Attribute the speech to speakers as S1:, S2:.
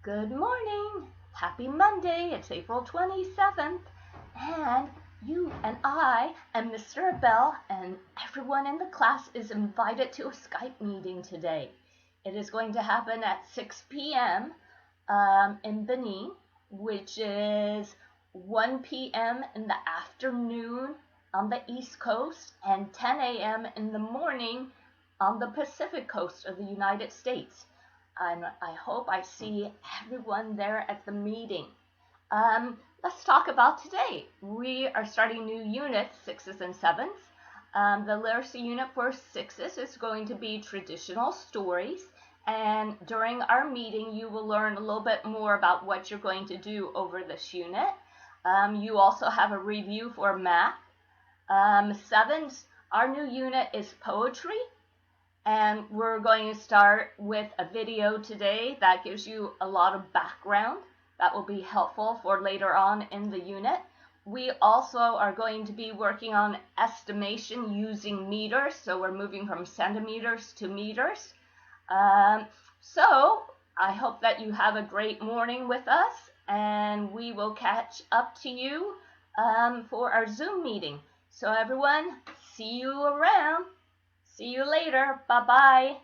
S1: Good morning. Happy Monday. It's April 27th. And you and I and Mr. Abel and everyone in the class is invited to a Skype meeting today. It is going to happen at 6 p.m. In Benin, which is 1 p.m. in the afternoon on the East Coast and 10 a.m. in the morning on the Pacific Coast of the United States. And I hope I see everyone there at the meeting. Let's talk about today. We are starting new units, 6s and 7s. The literacy unit for 6s is going to be traditional stories. And during our meeting, you will learn a little bit more about what you're going to do over this unit. You also have a review for math. 7s, our new unit is poetry. And we're going to start with a video today that gives you a lot of background that will be helpful for later on in the unit. We also are going to be working on estimation using meters, so we're moving from centimeters to meters. So I hope that you have a great morning with us, and we will catch up to you for our Zoom meeting. So everyone, see you around. See you later. Bye-bye.